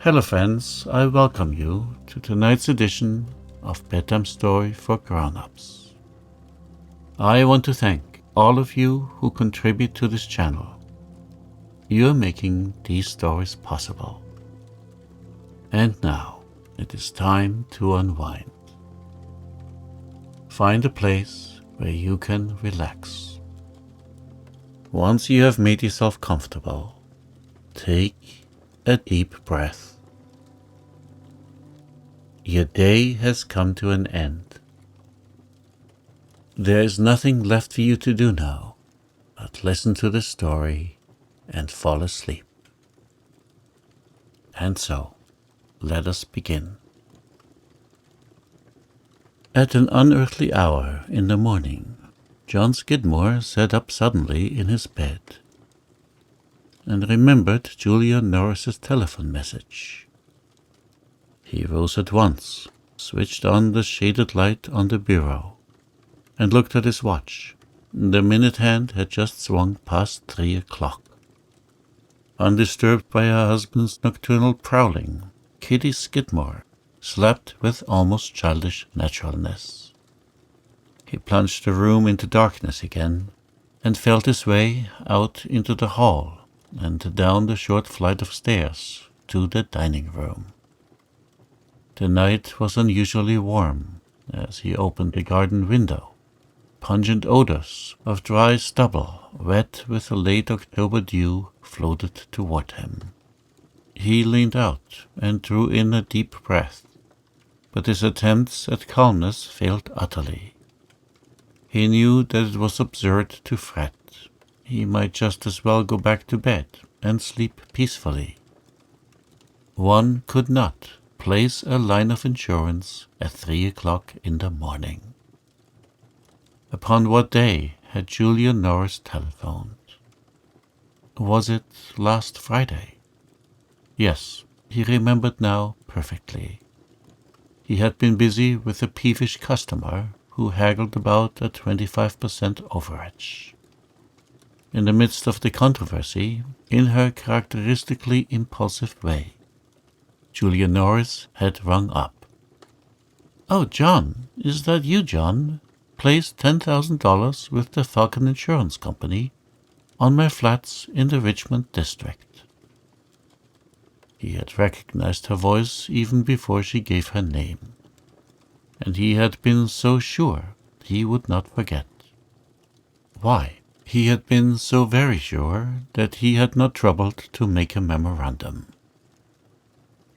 Hello friends, I welcome you to tonight's edition of Bedtime Story for Grown-Ups. I want to thank all of you who contribute to this channel. You're making these stories possible. And now, it is time to unwind. Find a place where you can relax. Once you have made yourself comfortable, take a deep breath. Your day has come to an end. There is nothing left for you to do now but listen to the story and fall asleep. And so, let us begin. At an unearthly hour in the morning, John Skidmore sat up suddenly in his bed and remembered Julia Norris's telephone message. He rose at once, switched on the shaded light on the bureau, and looked at his watch. The minute hand had just swung past 3 o'clock. Undisturbed by her husband's nocturnal prowling, Kitty Skidmore slept with almost childish naturalness. He plunged the room into darkness again, and felt his way out into the hall and down the short flight of stairs to the dining room. The night was unusually warm as he opened the garden window. Pungent odors of dry stubble, wet with the late October dew, floated toward him. He leaned out and drew in a deep breath, but his attempts at calmness failed utterly. He knew that it was absurd to fret. He might just as well go back to bed and sleep peacefully. One could not place a line of insurance at 3 o'clock in the morning. Upon what day had Julia Norris telephoned? Was it last Friday? Yes, he remembered now perfectly. He had been busy with a peevish customer who haggled about a 25% overage. In the midst of the controversy, in her characteristically impulsive way, Julia Norris had rung up. "Oh, John, is that you, John? Placed $10,000 with the Falcon Insurance Company on my flats in the Richmond district." He had recognized her voice even before she gave her name, and he had been so sure he would not forget. Why? He had been so very sure that he had not troubled to make a memorandum.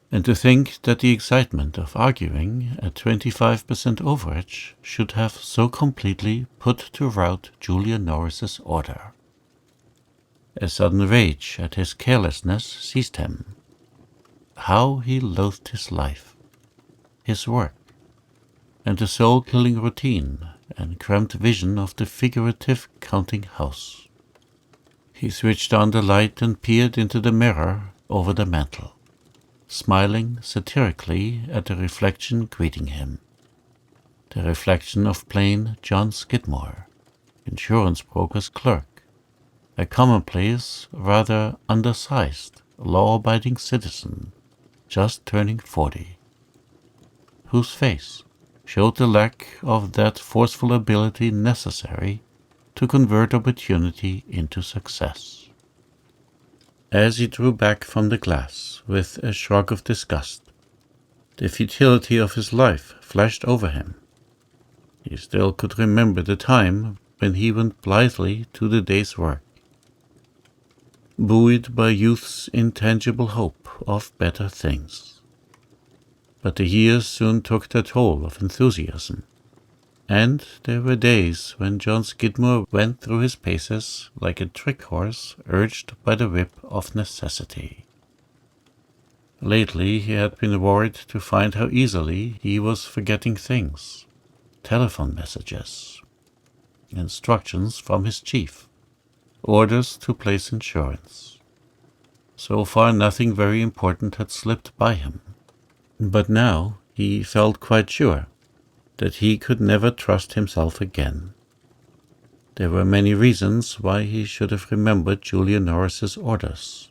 And to think that the excitement of arguing a 25% overage should have so completely put to rout Julia Norris's order. A sudden rage at his carelessness seized him. How he loathed his life, his work, and the soul-killing routine and cramped vision of the figurative counting house. He switched on the light and peered into the mirror over the mantel, smiling satirically at the reflection greeting him. The reflection of plain John Skidmore, insurance broker's clerk, a commonplace, rather undersized, law-abiding citizen, just turning 40, whose face showed the lack of that forceful ability necessary to convert opportunity into success. As he drew back from the glass with a shrug of disgust, the futility of his life flashed over him. He still could remember the time when he went blithely to the day's work, buoyed by youth's intangible hope of better things. But the years soon took their toll of enthusiasm, and there were days when John Skidmore went through his paces like a trick horse urged by the whip of necessity. Lately he had been worried to find how easily he was forgetting things, telephone messages, instructions from his chief, orders to place insurance. So far nothing very important had slipped by him. But now he felt quite sure that he could never trust himself again. There were many reasons why he should have remembered Julia Norris's orders.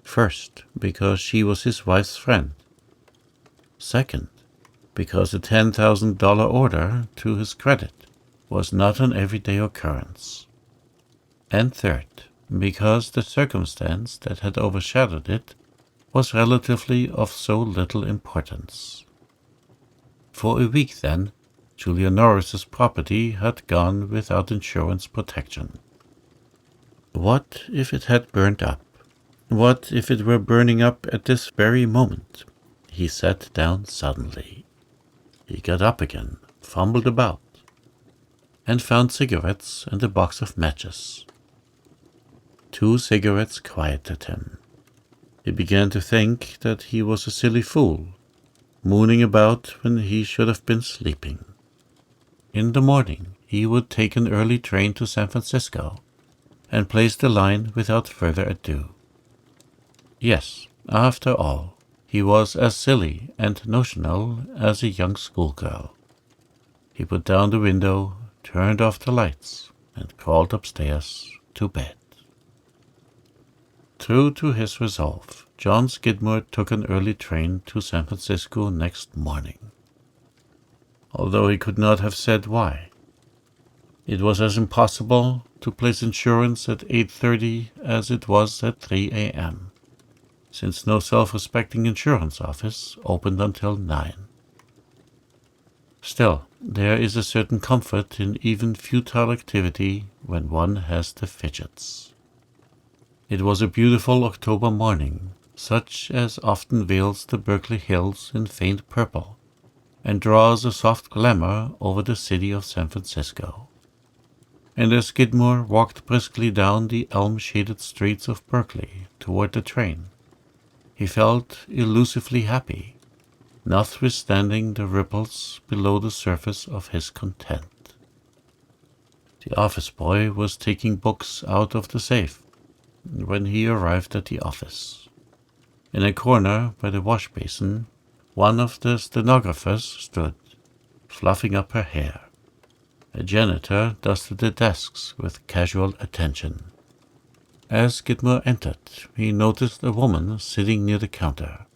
First, because she was his wife's friend. Second, because a $10,000 order to his credit was not an everyday occurrence. And third, because the circumstance that had overshadowed it was relatively of so little importance. For a week then, Julia Norris's property had gone without insurance protection. What if it had burned up? What if it were burning up at this very moment? He sat down suddenly. He got up again, fumbled about, and found cigarettes and a box of matches. 2 cigarettes quieted him. He began to think that he was a silly fool, mooning about when he should have been sleeping. In the morning, he would take an early train to San Francisco and place the line without further ado. Yes, after all, he was as silly and notional as a young schoolgirl. He put down the window, turned off the lights, and crawled upstairs to bed. True to his resolve, John Skidmore took an early train to San Francisco next morning, although he could not have said why. It was as impossible to place insurance at 8:30 as it was at 3 a.m., since no self-respecting insurance office opened until 9. Still, there is a certain comfort in even futile activity when one has the fidgets. It was a beautiful October morning, such as often veils the Berkeley hills in faint purple and draws a soft glamour over the city of San Francisco. And as Skidmore walked briskly down the elm-shaded streets of Berkeley toward the train, he felt elusively happy, notwithstanding the ripples below the surface of his content. The office boy was taking books out of the safe when he arrived at the office. In a corner by the wash basin, one of the stenographers stood, fluffing up her hair. A janitor dusted the desks with casual attention. As Skidmore entered, he noticed a woman sitting near the counter.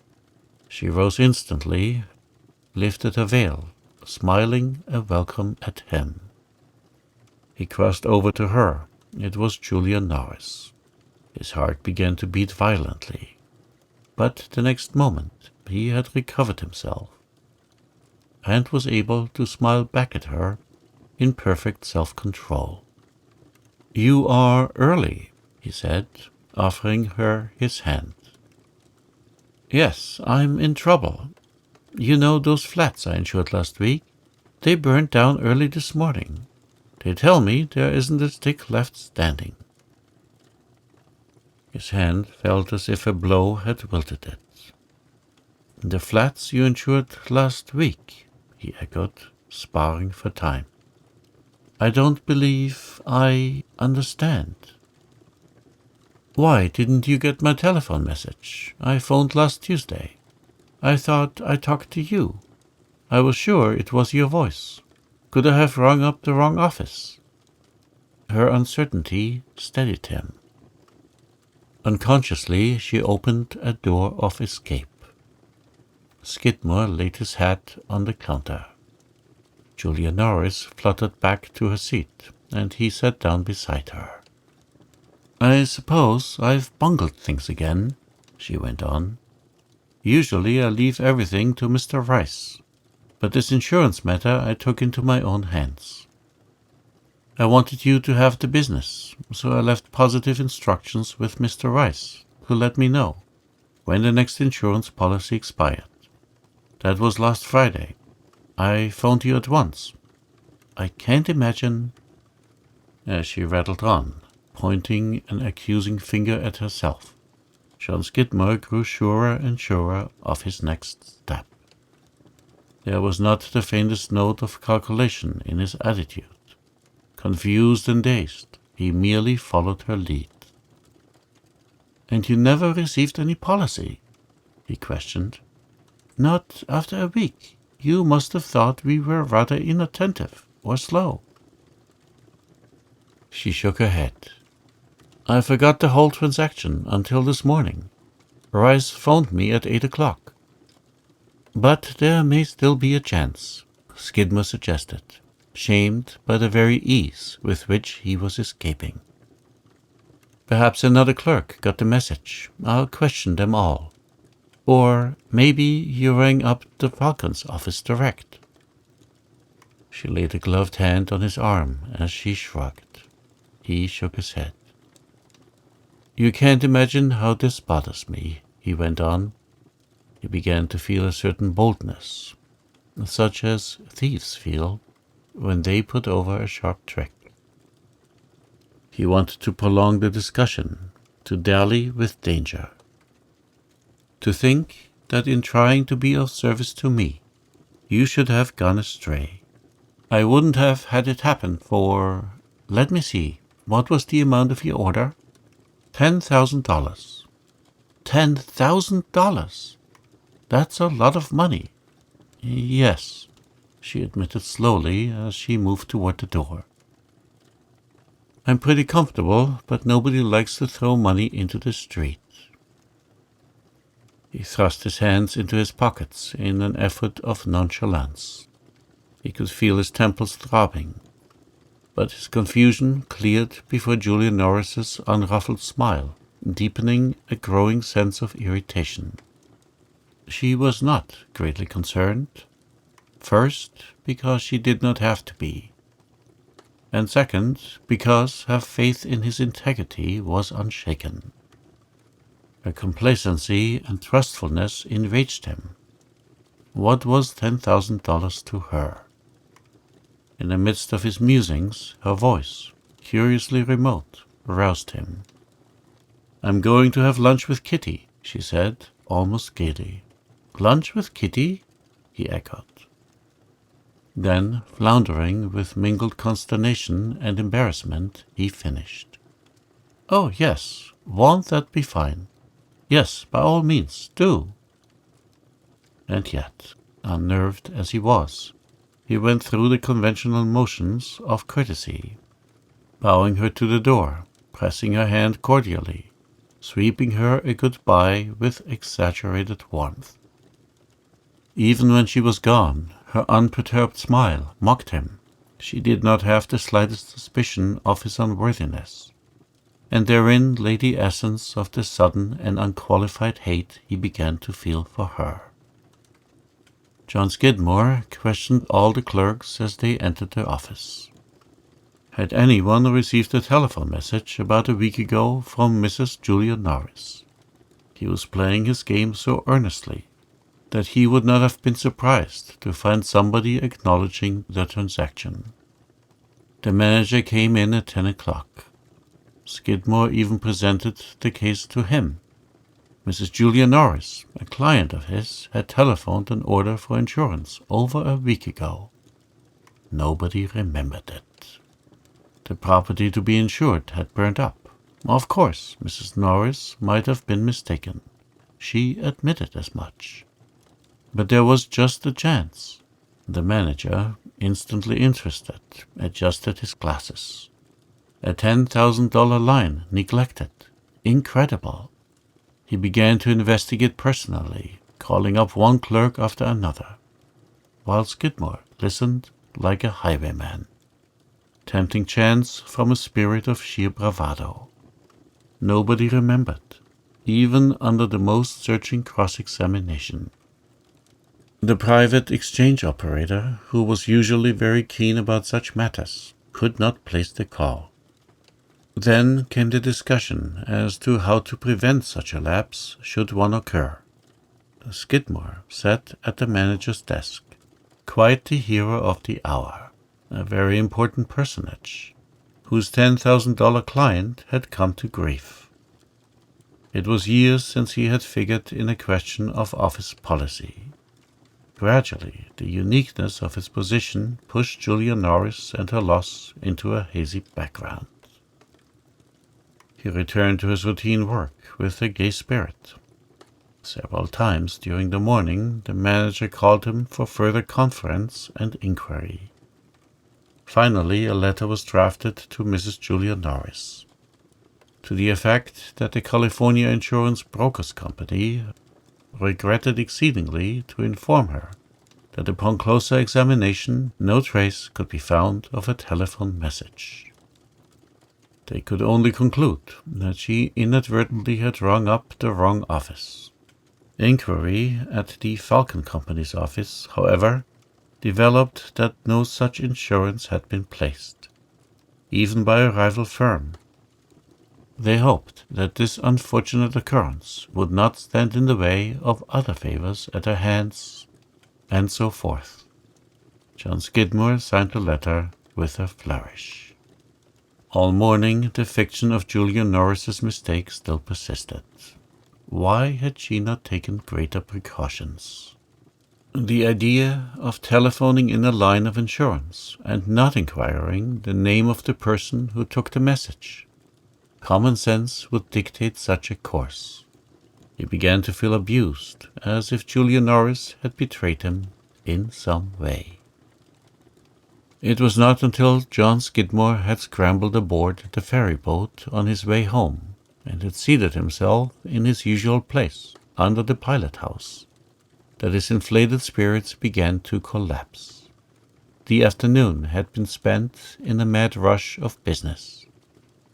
She rose instantly, lifted her veil, smiling a welcome at him. He crossed over to her. It was Julia Norris. His heart began to beat violently, but the next moment he had recovered himself and was able to smile back at her in perfect self-control. "You are early," he said, offering her his hand. "Yes, I'm in trouble. You know those flats I insured last week? They burned down early this morning. They tell me there isn't a stick left standing." His hand felt as if a blow had wilted it. "The flats you insured last week," he echoed, sparring for time. "I don't believe I understand." "Why didn't you get my telephone message? I phoned last Tuesday. I thought I talked to you. I was sure it was your voice. Could I have rung up the wrong office?" Her uncertainty steadied him. Unconsciously, she opened a door of escape. Skidmore laid his hat on the counter. Julia Norris fluttered back to her seat, and he sat down beside her. "I suppose I've bungled things again," she went on. "Usually I leave everything to Mr. Rice, but this insurance matter I took into my own hands. I wanted you to have the business, so I left positive instructions with Mr. Rice, who let me know when the next insurance policy expired. That was last Friday. I phoned you at once. I can't imagine—" As she rattled on, pointing an accusing finger at herself, John Skidmore grew surer and surer of his next step. There was not the faintest note of calculation in his attitude. Confused and dazed, he merely followed her lead. "And you never received any policy?" he questioned. "Not after a week. You must have thought we were rather inattentive or slow." She shook her head. "I forgot the whole transaction until this morning. Rice phoned me at 8 o'clock. But there may still be a chance, Skidmore suggested, shamed by the very ease with which he was escaping. Perhaps another clerk got the message. I'll question them all. Or maybe he rang up the Falcon's office direct. She laid a gloved hand on his arm as she shrugged. He shook his head. You can't imagine how this bothers me, he went on. He began to feel a certain boldness, such as thieves feel when they put over a sharp trick. He wanted to prolong the discussion, to dally with danger. To think that in trying to be of service to me, you should have gone astray. I wouldn't have had it happen for, let me see, what was the amount of your order? $10,000. $10,000? That's a lot of money. Yes, she admitted slowly as she moved toward the door. I'm pretty comfortable, but nobody likes to throw money into the street. He thrust his hands into his pockets in an effort of nonchalance. He could feel his temples throbbing, but his confusion cleared before Julia Norris's unruffled smile, deepening a growing sense of irritation. She was not greatly concerned. First, because she did not have to be, and second, because her faith in his integrity was unshaken. Her complacency and trustfulness enraged him. What was $10,000 to her? In the midst of his musings, her voice, curiously remote, roused him. I'm going to have lunch with Kitty, she said, almost gaily. Lunch with Kitty? He echoed. Then, floundering with mingled consternation and embarrassment, he finished. Oh, yes, won't that be fine? Yes, by all means, do. And yet, unnerved as he was, he went through the conventional motions of courtesy, bowing her to the door, pressing her hand cordially, sweeping her a goodbye with exaggerated warmth. Even when she was gone, her unperturbed smile mocked him. She did not have the slightest suspicion of his unworthiness, and therein lay the essence of the sudden and unqualified hate he began to feel for her. John Skidmore questioned all the clerks as they entered their office. Had anyone received a telephone message about a week ago from Mrs. Julia Norris? He was playing his game so earnestly that he would not have been surprised to find somebody acknowledging the transaction. The manager came in at 10 o'clock. Skidmore even presented the case to him. Mrs. Julia Norris, a client of his, had telephoned an order for insurance over a week ago. Nobody remembered it. The property to be insured had burned up. Of course, Mrs. Norris might have been mistaken. She admitted as much. But there was just a chance. The manager, instantly interested, adjusted his glasses. A $10,000 line neglected. Incredible. He began to investigate personally, calling up one clerk after another, while Skidmore listened like a highwayman, tempting chance from a spirit of sheer bravado. Nobody remembered, even under the most searching cross-examination. The private exchange operator, who was usually very keen about such matters, could not place the call. Then came the discussion as to how to prevent such a lapse should one occur. Skidmore sat at the manager's desk, quite the hero of the hour, a very important personage, whose $10,000 client had come to grief. It was years since he had figured in a question of office policy. Gradually, the uniqueness of his position pushed Julia Norris and her loss into a hazy background. He returned to his routine work with a gay spirit. Several times during the morning, the manager called him for further conference and inquiry. Finally, a letter was drafted to Mrs. Julia Norris. to the effect that the California Insurance Brokers Company regretted exceedingly to inform her that upon closer examination no trace could be found of a telephone message. They could only conclude that she inadvertently had rung up the wrong office. Inquiry at the Falcon Company's office, however, developed that no such insurance had been placed, even by a rival firm. They hoped that this unfortunate occurrence would not stand in the way of other favors at her hands, and so forth. John Skidmore signed the letter with a flourish. All morning the fiction of Julia Norris's mistake still persisted. Why had she not taken greater precautions? The idea of telephoning in a line of insurance and not inquiring the name of the person who took the message. Common sense would dictate such a course. He began to feel abused, as if Julia Norris had betrayed him in some way. It was not until John Skidmore had scrambled aboard the ferry boat on his way home and had seated himself in his usual place under the pilot house that his inflated spirits began to collapse. The afternoon had been spent in a mad rush of business,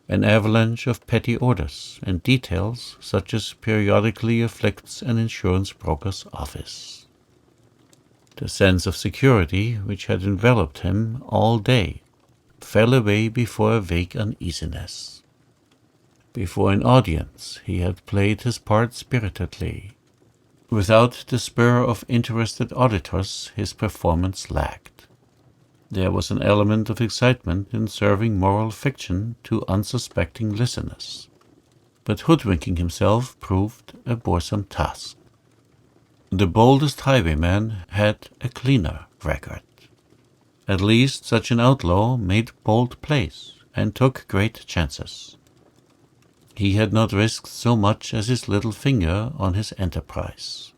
an avalanche of petty orders and details such as periodically afflicts an insurance broker's office. The sense of security which had enveloped him all day fell away before a vague uneasiness. Before an audience he had played his part spiritedly. Without the spur of interested auditors his performance lacked. There was an element of excitement in serving moral fiction to unsuspecting listeners, but hoodwinking himself proved a boresome task. The boldest highwayman had a cleaner record. At least such an outlaw made bold plays and took great chances. He had not risked so much as his little finger on his enterprise,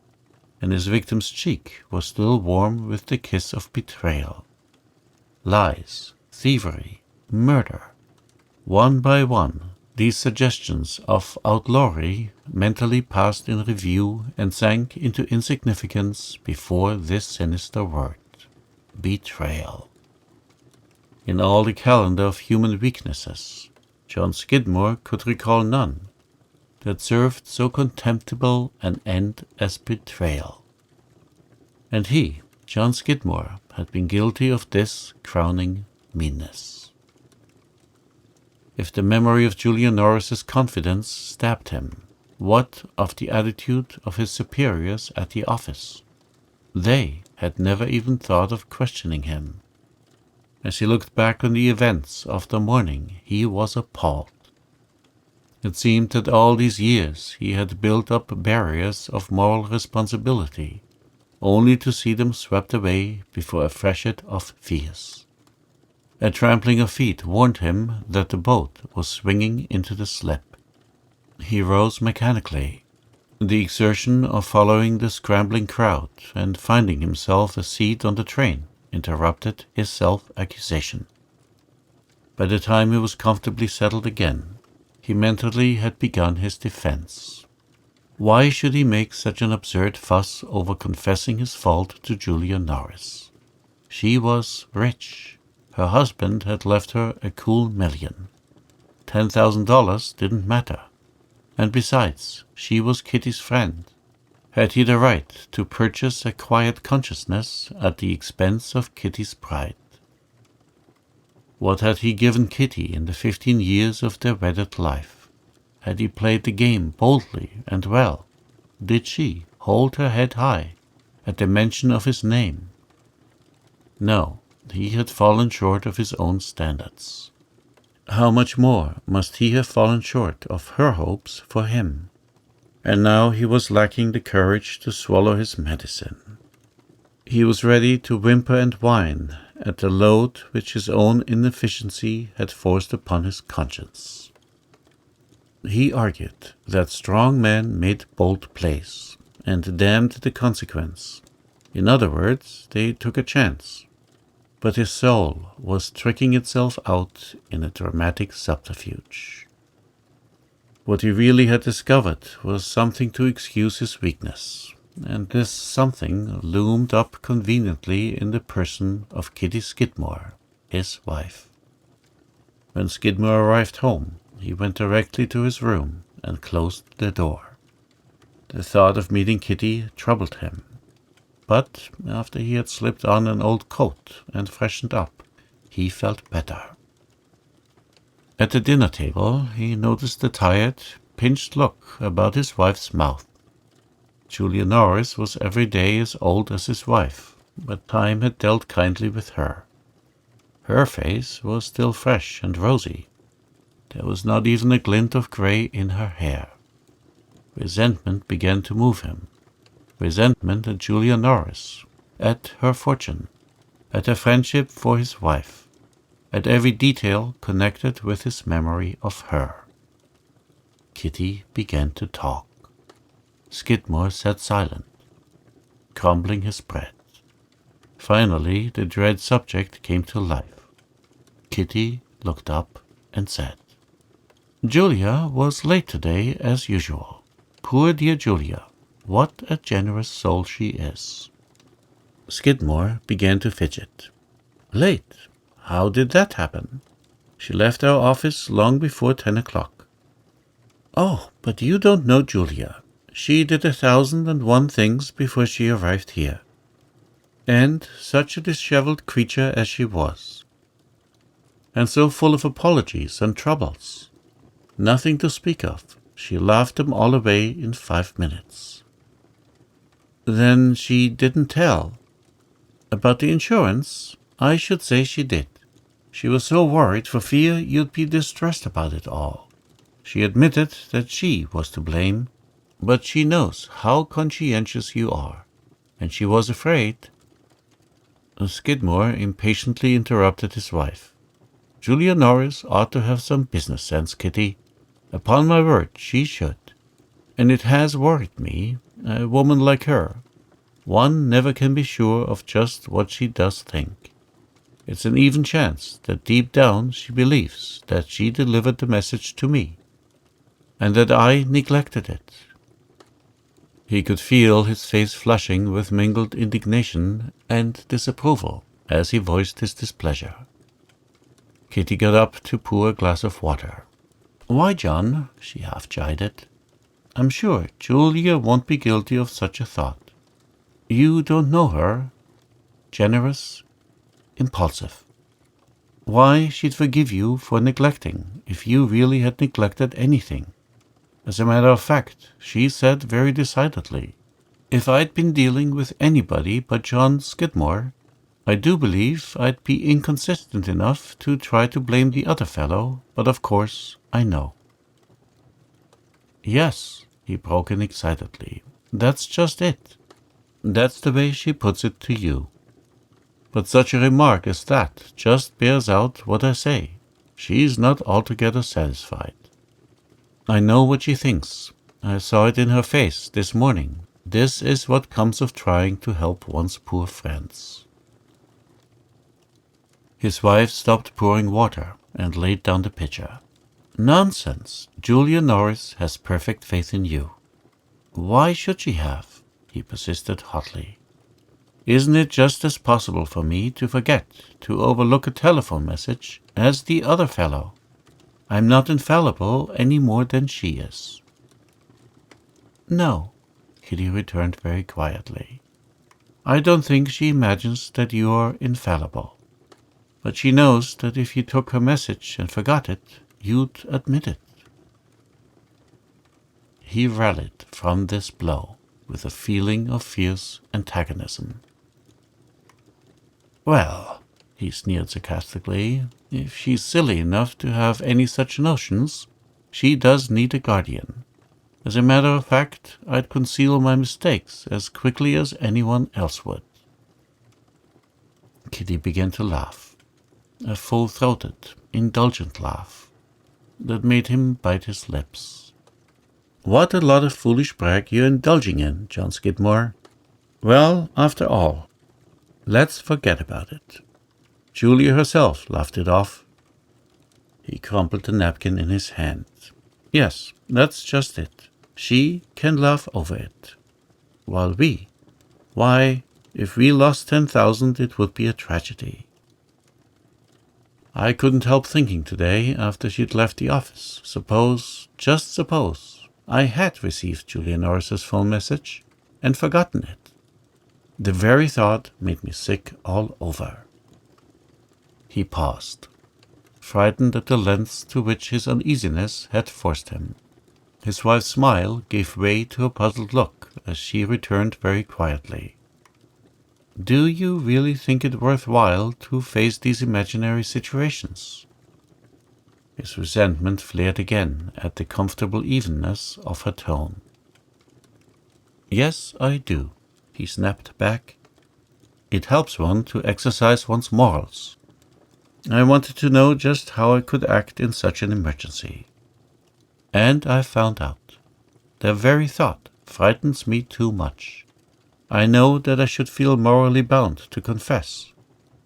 and his victim's cheek was still warm with the kiss of betrayal. Lies, thievery, murder. One by one, these suggestions of outlawry mentally passed in review and sank into insignificance before this sinister word, betrayal. In all the calendar of human weaknesses, John Skidmore could recall none that served so contemptible an end as betrayal. And he, John Skidmore, had been guilty of this crowning meanness. If the memory of Julia Norris's confidence stabbed him, what of the attitude of his superiors at the office? They had never even thought of questioning him. As he looked back on the events of the morning, he was appalled. It seemed that all these years he had built up barriers of moral responsibility, only to see them swept away before a freshet of fears. A trampling of feet warned him that the boat was swinging into the slip. He rose mechanically. The exertion of following the scrambling crowd and finding himself a seat on the train interrupted his self-accusation. By the time he was comfortably settled again, he mentally had begun his defense. Why should he make such an absurd fuss over confessing his fault to Julia Norris? She was rich. Her husband had left her a cool $1,000,000. $10,000 didn't matter. And besides, she was Kitty's friend. Had he the right to purchase a quiet consciousness at the expense of Kitty's pride? What had he given Kitty in the 15 years of their wedded life? Had he played the game boldly and well? Did she hold her head high at the mention of his name? No, he had fallen short of his own standards. How much more must he have fallen short of her hopes for him? And now he was lacking the courage to swallow his medicine. He was ready to whimper and whine at the load which his own inefficiency had forced upon his conscience. He argued that strong men made bold plays, and damned the consequence. In other words, they took a chance. But his soul was tricking itself out in a dramatic subterfuge. What he really had discovered was something to excuse his weakness, and this something loomed up conveniently in the person of Kitty Skidmore, his wife. When Skidmore arrived home, he went directly to his room and closed the door. The thought of meeting Kitty troubled him, but after he had slipped on an old coat and freshened up, he felt better. At the dinner table, he noticed the tired, pinched look about his wife's mouth. Julia Norris was every day as old as his wife, but time had dealt kindly with her. Her face was still fresh and rosy. There was not even a glint of gray in her hair. Resentment began to move him. Resentment at Julia Norris, at her fortune, at her friendship for his wife, at every detail connected with his memory of her. Kitty began to talk. Skidmore sat silent, crumbling his bread. Finally, the dread subject came to life. Kitty looked up and said, "Julia was late today as usual. Poor dear Julia, what a generous soul she is." Skidmore began to fidget. "Late? How did that happen? She left our office long before 10 o'clock. "Oh, but you don't know Julia. She did 1,001 things before she arrived here. And such a disheveled creature as she was. And so full of apologies and troubles. Nothing to speak of. She laughed them all away in 5 minutes. Then she didn't tell. About the insurance, I should say she did. She was so worried for fear you'd be distressed about it all. She admitted that she was to blame, but she knows how conscientious you are, and she was afraid." Skidmore impatiently interrupted his wife. "Julia Norris ought to have some business sense, Kitty. Upon my word, she should. And it has worried me, a woman like her. One never can be sure of just what she does think. It's an even chance that deep down she believes that she delivered the message to me, and that I neglected it." He could feel his face flushing with mingled indignation and disapproval as he voiced his displeasure. Kitty got up to pour a glass of water. "Why, John," she half chided, "I'm sure Julia won't be guilty of such a thought. You don't know her. Generous, impulsive. Why, she'd forgive you for neglecting if you really had neglected anything. As a matter of fact, she said very decidedly, if I'd been dealing with anybody but John Skidmore, I do believe I'd be inconsistent enough to try to blame the other fellow, but of course I know." "Yes," he broke in excitedly, "that's just it. That's the way she puts it to you. But such a remark as that just bears out what I say. She's not altogether satisfied. I know what she thinks. I saw it in her face this morning. This is what comes of trying to help one's poor friends." His wife stopped pouring water and laid down the pitcher. "Nonsense. Julia Norris has perfect faith in you." "Why should she have?" he persisted hotly. "Isn't it just as possible for me to forget, to overlook a telephone message, as the other fellow? I'm not infallible any more than she is." "No," Kitty returned very quietly. "I don't think she imagines that you are infallible. But she knows that if you took her message and forgot it, you'd admit it." He rallied from this blow with a feeling of fierce antagonism. "Well," he sneered sarcastically, "if she's silly enough to have any such notions, she does need a guardian. As a matter of fact, I'd conceal my mistakes as quickly as anyone else would." Kitty began to laugh, a full-throated, indulgent laugh that made him bite his lips. "What a lot of foolish brag you're indulging in, John Skidmore. Well, after all, let's forget about it. Julia herself laughed it off." He crumpled the napkin in his hand. Yes, that's just it. She can laugh over it. While why, if we lost 10,000, it would be a tragedy. I couldn't help thinking today, after she'd left the office, just suppose, I had received Julia Norris's phone message and forgotten it. The very thought made me sick all over. He paused, frightened at the lengths to which his uneasiness had forced him. His wife's smile gave way to a puzzled look as she returned very quietly. Do you really think it worthwhile to face these imaginary situations? His resentment flared again at the comfortable evenness of her tone. Yes, I do, he snapped back. It helps one to exercise one's morals. I wanted to know just how I could act in such an emergency. And I found out. The very thought frightens me too much. I know that I should feel morally bound to confess,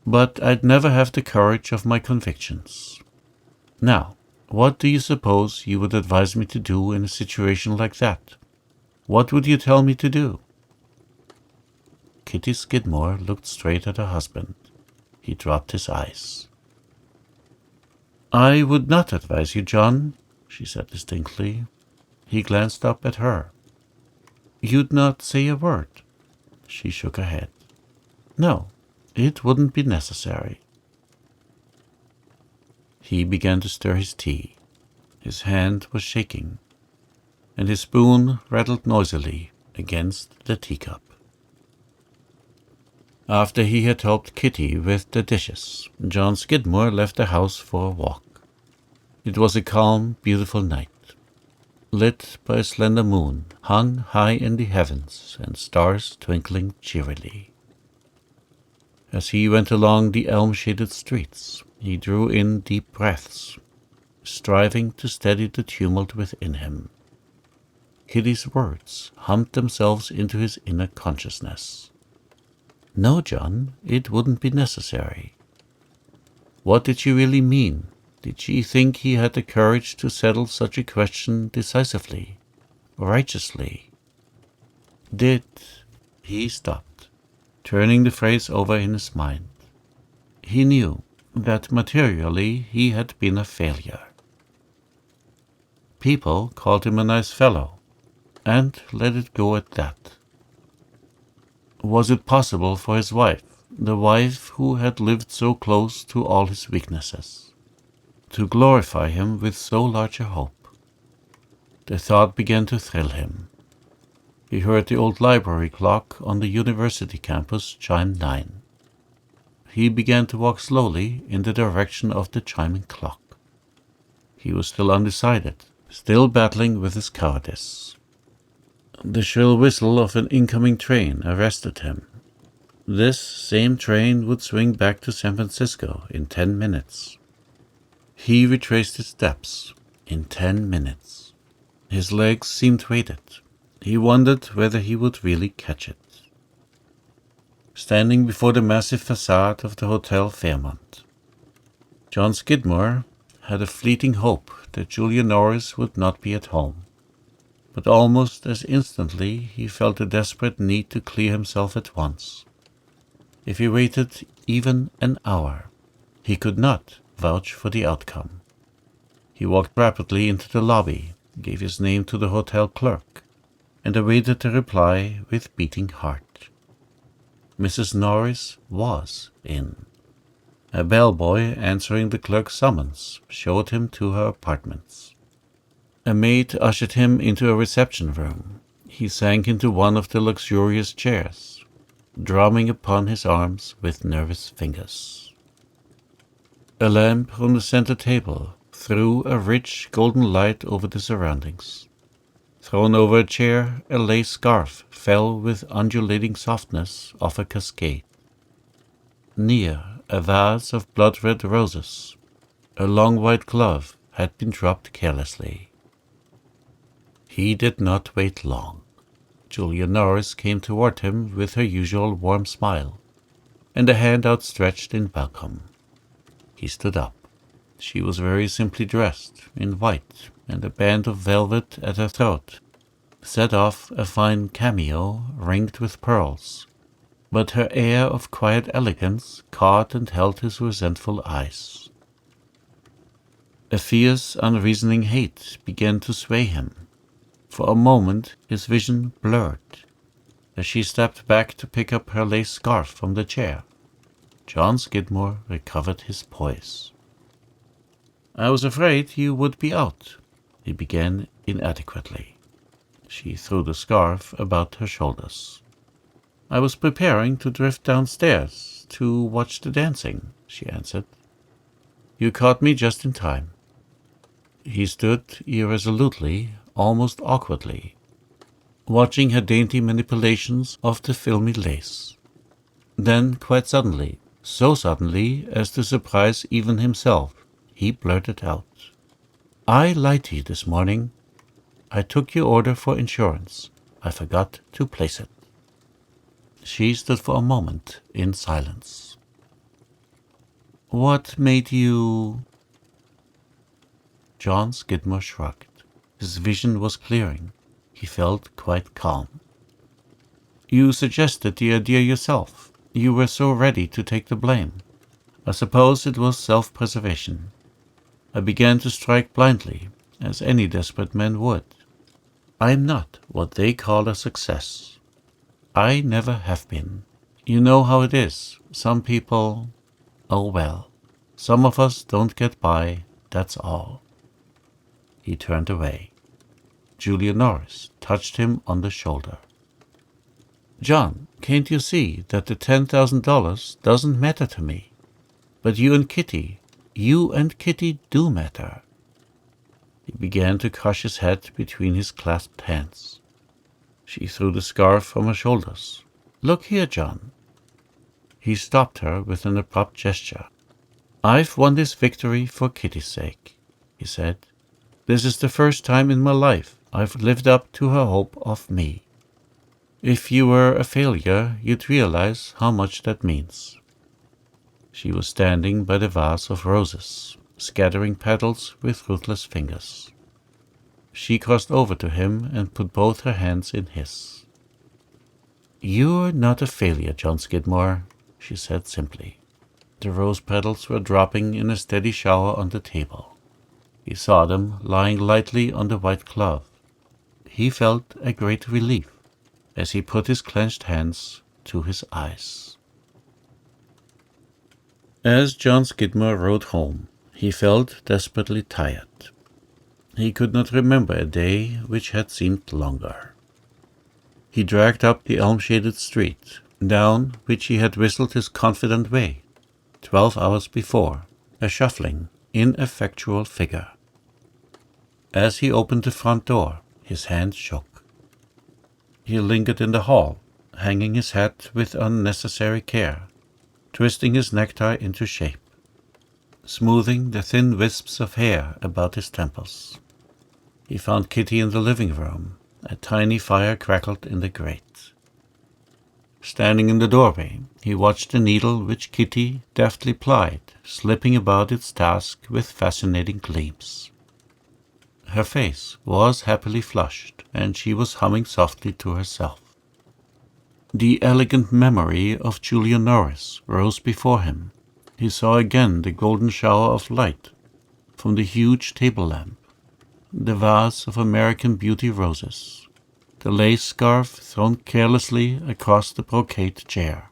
but I'd never have the courage of my convictions. Now, what do you suppose you would advise me to do in a situation like that? What would you tell me to do? Kitty Skidmore looked straight at her husband. He dropped his eyes. I would not advise you, John, she said distinctly. He glanced up at her. You'd not say a word. She shook her head. No, it wouldn't be necessary. He began to stir his tea. His hand was shaking, and his spoon rattled noisily against the teacup. After he had helped Kitty with the dishes, John Skidmore left the house for a walk. It was a calm, beautiful night, lit by a slender moon hung high in the heavens and stars twinkling cheerily. As he went along the elm-shaded streets, he drew in deep breaths, striving to steady the tumult within him. Kitty's words hummed themselves into his inner consciousness. No, John, it wouldn't be necessary. What did she really mean? Did she think he had the courage to settle such a question decisively, righteously? He stopped, turning the phrase over in his mind. He knew that materially he had been a failure. People called him a nice fellow, and let it go at that. Was it possible for his wife, the wife who had lived so close to all his weaknesses, to glorify him with so large a hope? The thought began to thrill him. He heard the old library clock on the university campus chime 9. He began to walk slowly in the direction of the chiming clock. He was still undecided, still battling with his cowardice. The shrill whistle of an incoming train arrested him. This same train would swing back to San Francisco in 10 minutes. He retraced his steps. In 10 minutes. His legs seemed weighted. He wondered whether he would really catch it. Standing before the massive facade of the Hotel Fairmont, John Skidmore had a fleeting hope that Julia Norris would not be at home. But almost as instantly he felt a desperate need to clear himself at once. If he waited even an hour, he could not vouch for the outcome. He walked rapidly into the lobby, gave his name to the hotel clerk, and awaited a reply with beating heart. Mrs. Norris was in. A bellboy answering the clerk's summons showed him to her apartments. A maid ushered him into a reception room. He sank into one of the luxurious chairs, drumming upon his arms with nervous fingers. A lamp on the center table threw a rich golden light over the surroundings. Thrown over a chair, a lace scarf fell with undulating softness off a cascade. Near, a vase of blood-red roses, a long white glove, had been dropped carelessly. He did not wait long. Julia Norris came toward him with her usual warm smile, and a hand outstretched in welcome. He stood up. She was very simply dressed, in white, and a band of velvet at her throat set off a fine cameo ringed with pearls, but her air of quiet elegance caught and held his resentful eyes. A fierce, unreasoning hate began to sway him. For a moment his vision blurred. As she stepped back to pick up her lace scarf from the chair, John Skidmore recovered his poise. "I was afraid you would be out," he began inadequately. She threw the scarf about her shoulders. "I was preparing to drift downstairs to watch the dancing," she answered. "You caught me just in time." He stood irresolutely, almost awkwardly, watching her dainty manipulations of the filmy lace. Then, quite suddenly, so suddenly as to surprise even himself, he blurted out, "I lied to you this morning. I took your order for insurance. I forgot to place it." She stood for a moment in silence. "What made you—" John Skidmore shrugged. His vision was clearing. He felt quite calm. "You suggested the idea yourself. You were so ready to take the blame. I suppose it was self-preservation. I began to strike blindly, as any desperate man would. I am not what they call a success. I never have been. You know how it is. Some people— oh well, some of us don't get by, that's all." He turned away. Julia Norris touched him on the shoulder. "John, can't you see that the $10,000 doesn't matter to me? But you and Kitty do matter." He began to crush his head between his clasped hands. She threw the scarf from her shoulders. "Look here, John." He stopped her with an abrupt gesture. "I've won this victory for Kitty's sake," he said. "This is the first time in my life I've lived up to her hope of me. If you were a failure, you'd realize how much that means." She was standing by the vase of roses, scattering petals with ruthless fingers. She crossed over to him and put both her hands in his. "You're not a failure, John Skidmore," she said simply. The rose petals were dropping in a steady shower on the table. He saw them lying lightly on the white cloth. He felt a great relief as he put his clenched hands to his eyes. As John Skidmore rode home, he felt desperately tired. He could not remember a day which had seemed longer. He dragged up the elm-shaded street, down which he had whistled his confident way 12 hours before, a shuffling, ineffectual figure. As he opened the front door, his hand shook. He lingered in the hall, hanging his hat with unnecessary care, twisting his necktie into shape, smoothing the thin wisps of hair about his temples. He found Kitty in the living room. A tiny fire crackled in the grate. Standing in the doorway, he watched the needle which Kitty deftly plied, slipping about its task with fascinating gleams. Her face was happily flushed, and she was humming softly to herself. The elegant memory of Julia Norris rose before him. He saw again the golden shower of light from the huge table lamp, the vase of American Beauty roses, the lace scarf thrown carelessly across the brocade chair.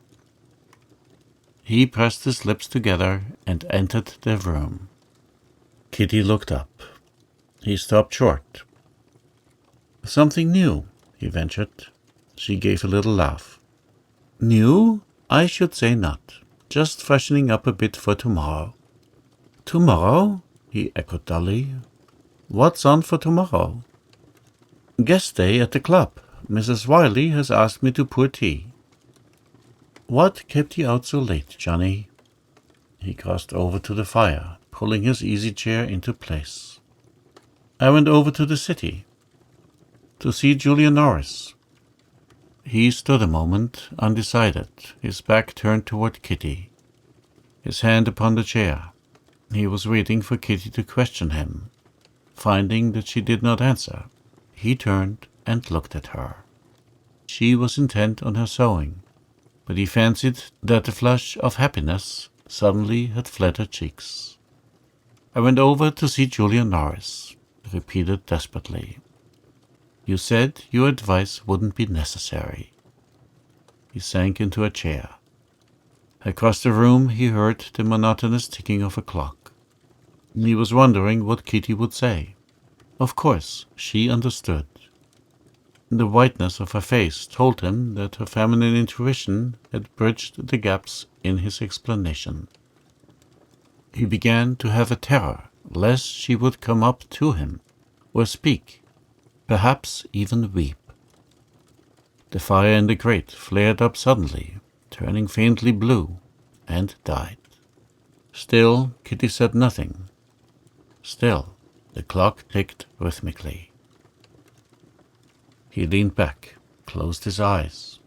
He pressed his lips together and entered the room. Kitty looked up. He stopped short. "Something new," he ventured. She gave a little laugh. "New? I should say not. Just freshening up a bit for tomorrow." "Tomorrow?" he echoed dully. "What's on for tomorrow?" "Guest day at the club. Mrs. Wiley has asked me to pour tea." "What kept you out so late, Johnny?" He crossed over to the fire, pulling his easy chair into place. "I went over to the city to see Julia Norris." He stood a moment, undecided, his back turned toward Kitty, his hand upon the chair. He was waiting for Kitty to question him. Finding that she did not answer, he turned and looked at her. She was intent on her sewing, but he fancied that the flush of happiness suddenly had fled her cheeks. "I went over to see Julia Norris," he repeated desperately. "You said your advice wouldn't be necessary." He sank into a chair. Across the room he heard the monotonous ticking of a clock. He was wondering what Kitty would say. Of course, she understood. The whiteness of her face told him that her feminine intuition had bridged the gaps in his explanation. He began to have a terror lest she would come up to him, or speak, perhaps even weep. The fire in the grate flared up suddenly, turning faintly blue, and died. Still, Kitty said nothing. Still, the clock ticked rhythmically. He leaned back, closed his eyes,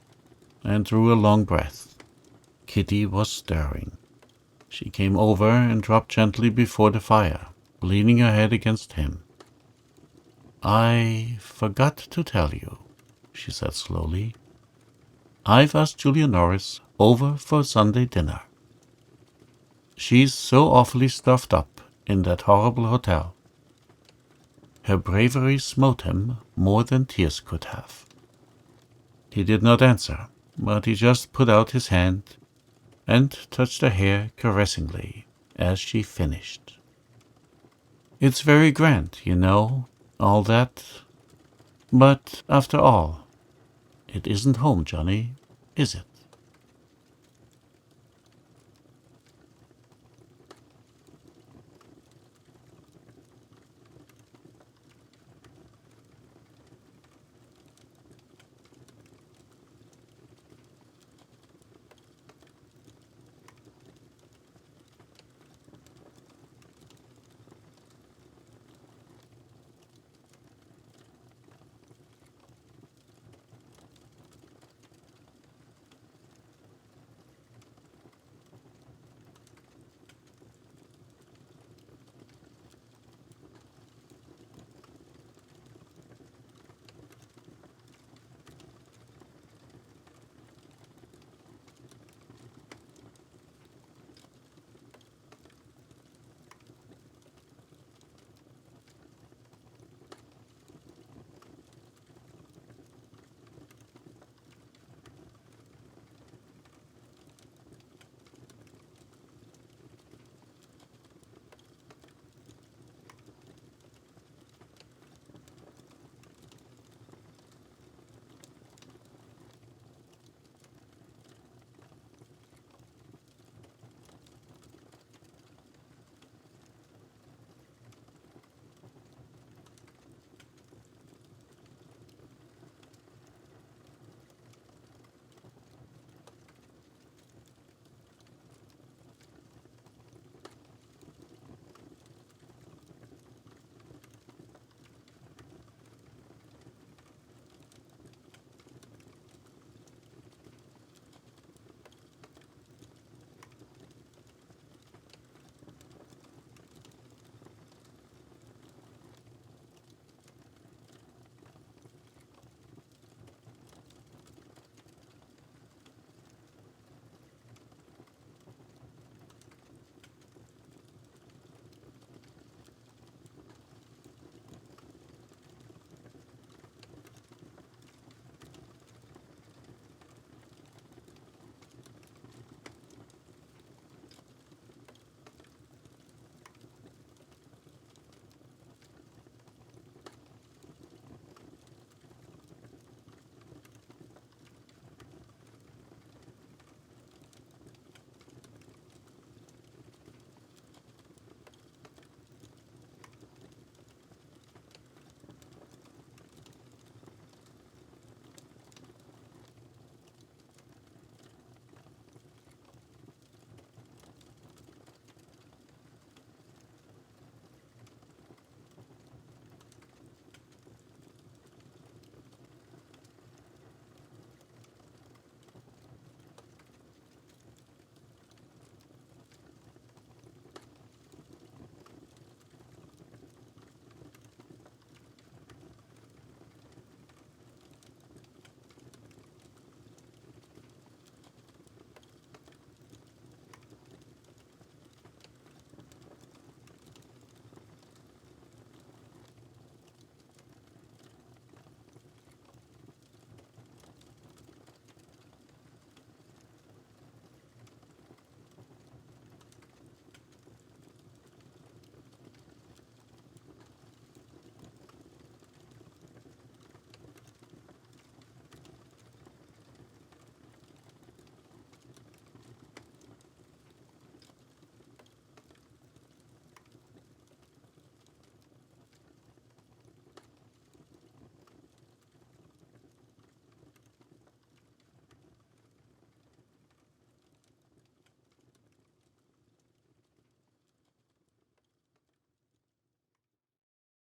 and drew a long breath. Kitty was stirring. She came over and dropped gently before the fire, leaning her head against him. "I forgot to tell you," she said slowly. "I've asked Julia Norris over for Sunday dinner. She's so awfully stuffed up in that horrible hotel." Her bravery smote him more than tears could have. He did not answer, but he just put out his hand and touched her hair caressingly as she finished. "It's very grand, you know, all that. But after all, it isn't home, Johnny, is it?"